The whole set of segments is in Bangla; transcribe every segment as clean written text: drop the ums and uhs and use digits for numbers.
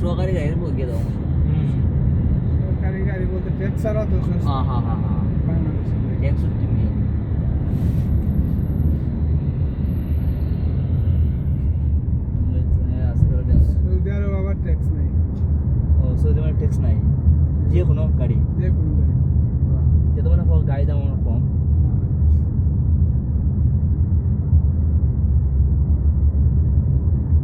সরকারি গাড়ির বই গিয়ে দাও সরকারি গাড়ি বলতে ট্যাক্স ছাড়া তো হ্যাঁ হ্যাঁ হ্যাঁ হ্যাঁ বাংলাদেশে ট্যাক্স তুমি সৌদি আরব আবার ট্যাক্স নেই ও সৌদি আরবে ট্যাক্স নাই যে কোনো গাড়ি যে কোনো গাড়ি যেটা মানে গাড়ি দাম অনেক কম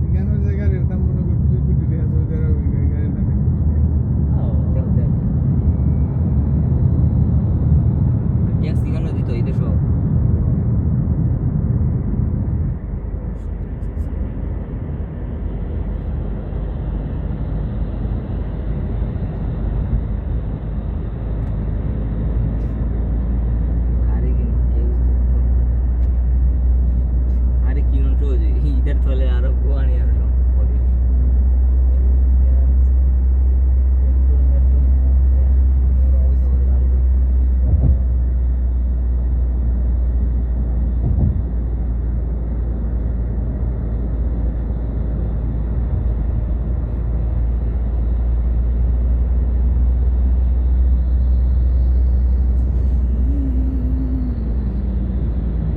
এখানে যে গাড়ির দাম মনে করি 2 কোটি টাকা সৌদি আরবে গাড়ির দাম 1 কোটি টাকা ট্যাক্স দিগানো দিত এই দেশ ইদের তলে আরো গোয়ানি আর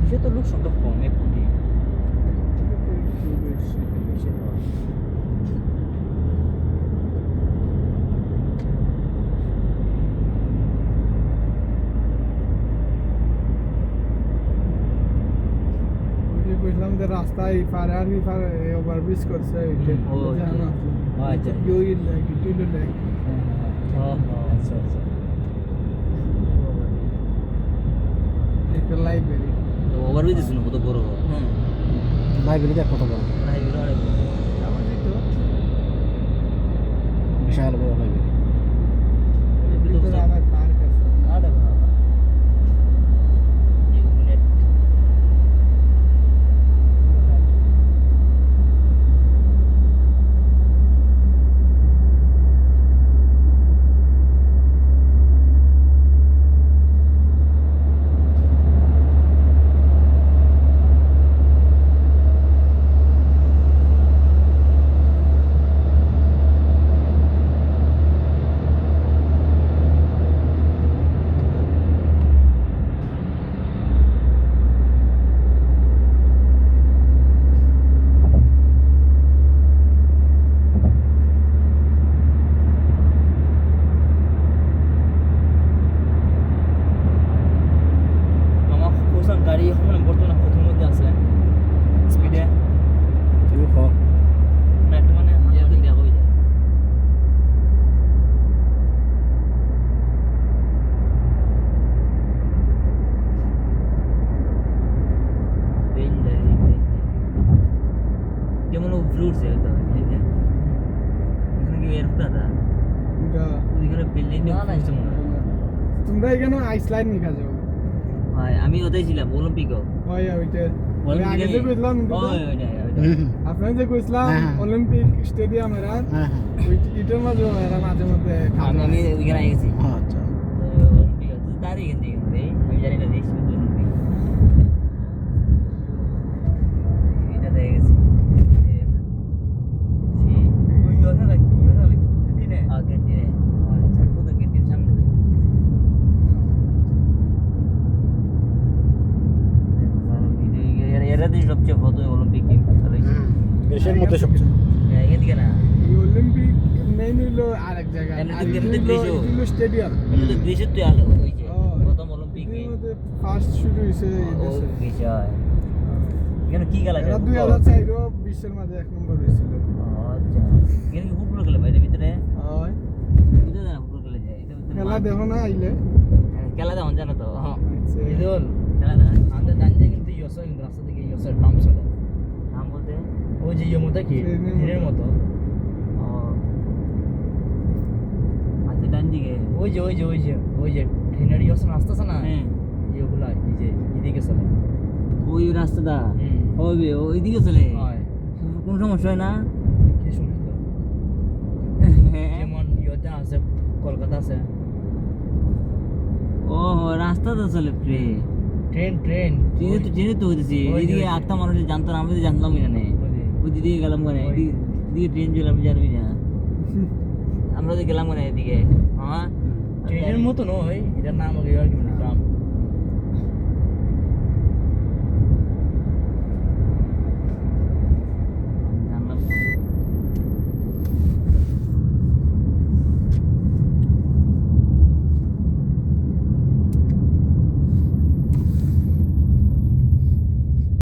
সে তো লোক সংখ্যা কম 1 কোটি বুঝলাম যে রাস্তায় পারে আর কি পারে ওভারব্রিজ করছে আচ্ছা আচ্ছা আচ্ছা একটা লাইব্রেরি ওভারব্রিজ দিছিল কত বড় লাইব্রেরি দেখ কত বড় বিশাল বড় লাইব্রেরি ভিতরে আবার পার্ক আছে আরে বাবা গাড়ি এখন বর্তমানে প্রথম মধ্যে আছে স্পিডে তুই খ না একটু মানে যেহেতু দেয়া হয়ে যায় যেমন ফ্রুটস একদম এখানে কি এয়ারপোর্ট আছে এটা ওইখানে বিল্ডিং ফুটছে মনে হয় তোমরা এখানে আইসল্যান্ড নিয়ে যাও ভাই আমি ওটাই ছিলাম অলিম্পিকও ওই ওইটা অলিম্পিক আগে যে বুঝলাম আপনারা যে কইছিলাম অলিম্পিক স্টেডিয়াম এর ওই ইটার মাঝে এরা মাঝে মধ্যে আমি ওইখানে গেছি আচ্ছা অলিম্পিক তুই তারই এখান থেকে আমি জানি না দেশ অলিম্পিক এটা দেখে গেছি ওই ওখানে ক্যান্টিনে ক্যান্টিনে আচ্ছা কোথায় ক্যান্টিন সামনে এরাতেই সবচেয়ে ফটো অলিম্পিক গেম দেশের মধ্যে সবচেয়ে এদিকে না এই অলিম্পিক মেইন হলো আরেক জায়গায় আর হলো স্টেডিয়াম তো দেশের তো আলো হয়েছে প্রথম অলিম্পিক এর মধ্যে ফার্স্ট শুরু হইছে এই ও দেশে বিষয় এখানে কি খেলা এরা 2004 ও বিশ্বের মাঝে এক নম্বর হয়েছিল আচ্ছা এখানে কি ফুটবল খেলা বাইরে ভিতরে হয় বুঝতে না ফুটবল খেলা যায় এটা খেলা দেখো না আইলে খেলা দেওয়া জানো তো আচ্ছা ইদুল খেলা দেওয়া আমাদের ডান দিকে কিন্তু ইয়সর কিন্তু রাস্তা থেকে ইয়সর টাম চলে নাম বলতে ওই যে ইয়ে মতো কি ট্রেনের মতো ও আচ্ছা ডান দিকে ওই যে ট্রেনের ইয়সর রাস্তা আছে না হ্যাঁ যে ওগুলা এই যে এদিকে চলে ওই রাস্তাটা হুম। ওইদিকে চলে হয় কোন সমস্যা হয় না কি শুনিস তো যেমন ইয়েতে আছে কলকাতা আছে ও রাস্তা তো চলে প্রে ট্রেন ট্রেনে তো হইতেছি ওই যে, এইদিকে ওই যে। একটা মানুষ জানতো না আমি তো জানতামই না ওই দিকে গেলাম মানে এদিকে ট্রেন চলে আমি জানবি না আমরা তো গেলাম মানে এদিকে হ্যাঁ ট্রেনের মতো নয়, এটার নাম হলো আর কি ট্রাম।